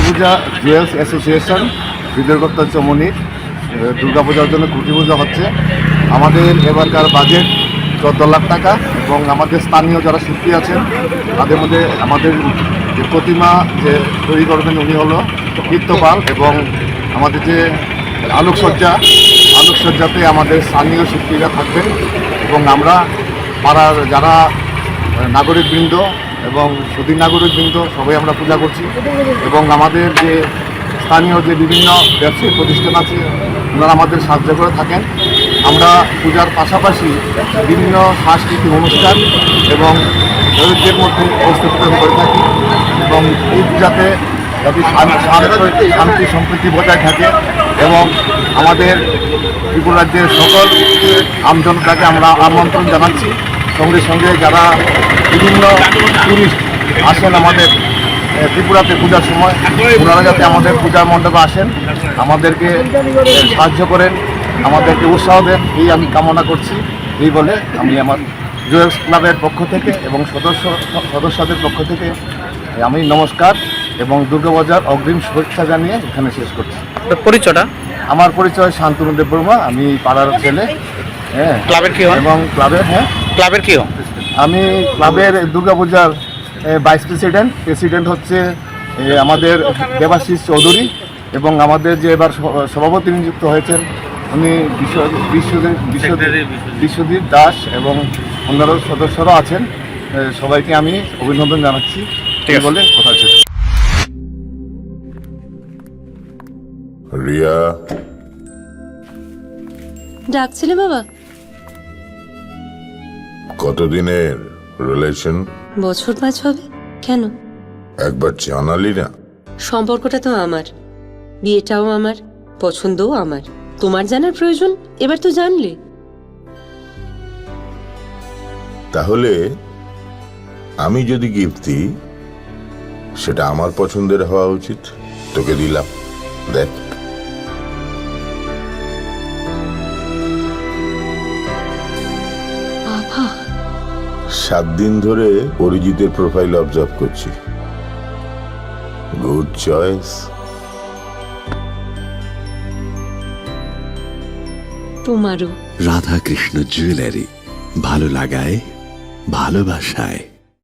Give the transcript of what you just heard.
পূজা jewels association বিদ্যুৎকর্তা চমনি দুর্গাপূজার জন্য খুঁটি পূজা হচ্ছে। আমাদের এবারকার বাজেট 14 লাখ টাকা এবং আমাদের স্থানীয় যারা শিল্পী আছেন তাদের মধ্যে আমাদের যে প্রতিমা যে তৈরি করবেন উনি হলো কীর্তপাল এবং আমাদের যে আলোকসজ্জাতে আমাদের স্থানীয় শিল্পীরা থাকবেন এবং আমরা পাড়ার যারা নাগরিকবৃন্দ এবং সুধীর নাগরিকবৃন্দ সবাই আমরা পূজা করছি এবং আমাদের যে স্থানীয় যে বিভিন্ন ব্যবসায়িক প্রতিষ্ঠান আছে ওনারা আমাদের সাহায্য করে থাকেন। আমরা পূজার পাশাপাশি বিভিন্ন সাংস্কৃতিক অনুষ্ঠান এবং দরিদ্রের মধ্যে উপস্থাপন করে থাকি এবং এই পূজাতে যাতে শান্তি সম্প্রীতি বজায় থাকে এবং আমাদের ত্রিপুরা রাজ্যের সকল আমজনতাকে আমরা আমন্ত্রণ জানাচ্ছি। সঙ্গে সঙ্গে যারা বিভিন্ন টুরিস্ট আসেন আমাদের ত্রিপুরাতে পূজার সময় ওনারা যাতে আমাদের পূজার মণ্ডপে আসেন, আমাদেরকে সাহায্য করেন, আমাদেরকে উৎসাহ দেন, এই আমি কামনা করছি। এই বলে আমি আমার জুয়েলস ক্লাবের পক্ষ থেকে এবং সদস্যদের পক্ষ থেকে আমি নমস্কার এবং দুর্গাপূজার অগ্রিম শুভেচ্ছা জানিয়ে এখানে শেষ করছি। পরিচয়টা? আমার পরিচয় শান্তনু দেববর্মা, আমি পাড়ার ছেলে। হ্যাঁ, ক্লাবের কি হয়? এবং ক্লাবের কি হয়? আমি ক্লাবের দুর্গাপূজার ভাইস প্রেসিডেন্ট হচ্ছে আমাদের দেবাশিস চৌধুরী এবং আমাদের যে এবার সভাপতি নিযুক্ত হয়েছেন উনি বিশ্বজিৎ দাস এবং অন্যান্য সদস্যরা আছেন। সবাইকে আমি অভিনন্দন জানাচ্ছি বলে কথা শেষ। রিয়া, ডাকছিলে বাবা? কতদিনের রিলেশন? বছর 5 হবে। কেন? একবার জানালি না? সম্পর্কটা তো আমার, বিয়েটাও আমার, পছন্দও আমার। তোমার জানার প্রয়োজন এবার তো জানলে। তাহলে আমি যদি গিফট দিই সেটা আমার পছন্দের হওয়া উচিত। তোকে দিলাম, দেখ। বাবা, 7 দিন ধরে অরিজিতের প্রোফাইল অবজার্ভ করছি। Good choice. তোমারও। রাধাকৃষ্ণ জুয়েলারি, ভালো লাগায় ভালোবাসায়।